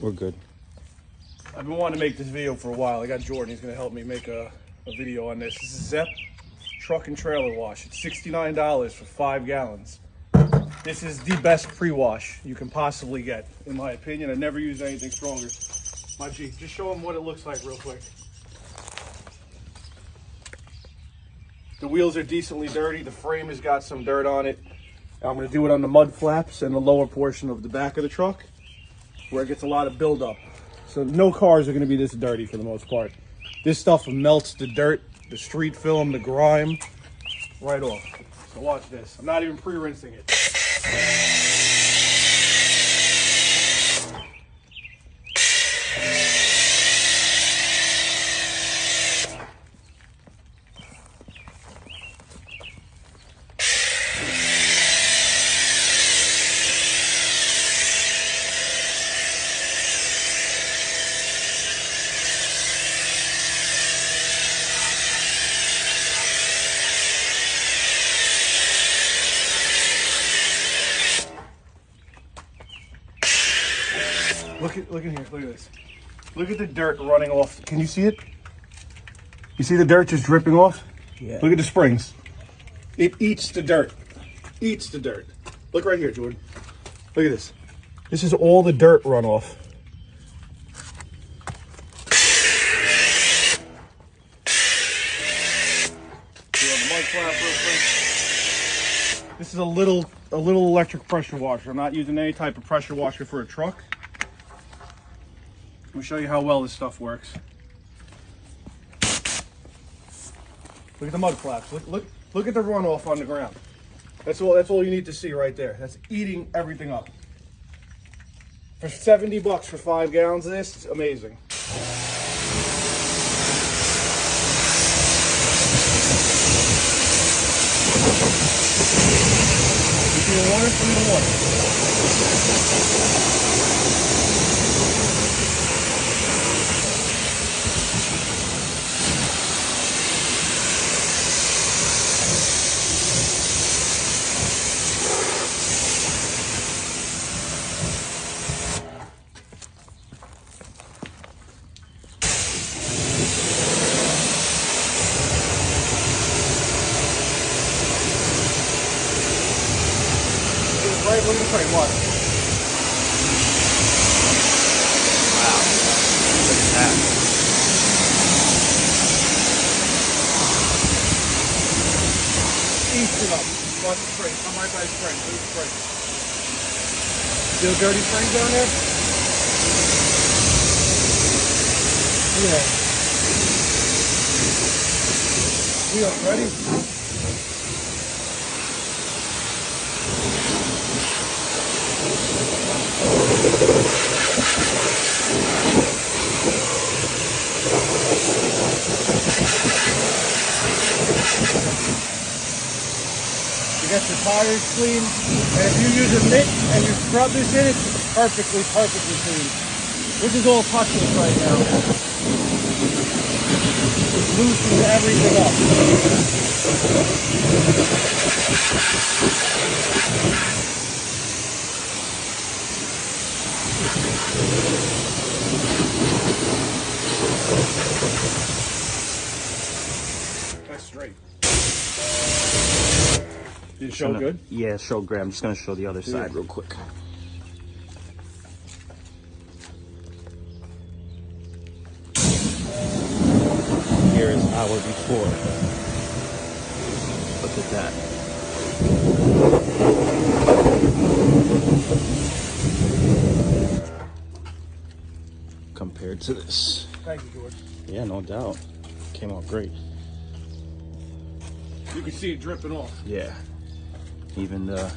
We're good. I've been wanting to make this video for a while. I got Jordan. He's going to help me make a video on this. This is Zep Truck and Trailer Wash. It's $69 for 5 gallons. This is the best pre-wash you can possibly get, in my opinion. I never used anything stronger. My G, just show them what it looks like real quick. The wheels are decently dirty. The frame has got some dirt on it. I'm going to do it on the mud flaps and the lower portion of the back of the truck, where it gets a lot of buildup. So no cars are going to be this dirty for the most part. This stuff melts the dirt, the street film, the grime right off. So watch this. I'm not even pre-rinsing it. Look at here, look at this. Look at the dirt running off. Can you see it? You see the dirt just dripping off? Yeah. Look at the springs. It eats the dirt. Eats the dirt. Look right here, Jordan. Look at this. This is all the dirt runoff. This is a little electric pressure washer. I'm not using any type of pressure washer for a truck. Let me show you how well this stuff works. Look at the mud flaps. Look at the runoff on the ground. That's all you need to see right there. That's eating everything up. For 70 bucks for 5 gallons of this, it's amazing. You can water from the water. Right, look at the frame, watch. Wow. Look at that. Eats it up. Watch the spring. Come right by the spring. Look at the spring. See the dirty springs down there? Yeah. We are ready. You got your tires clean, and if you use a mitt and you scrub this in, it's perfectly clean. Which is all touchless right now. It's loosening everything up. That's straight. Did it show good? Yeah, show great. I'm just gonna show the other side real quick. Here is our before. Look at that. Compared to this. Thank you, George. Yeah, no doubt. Came out great. You can see it dripping off. Yeah. Even the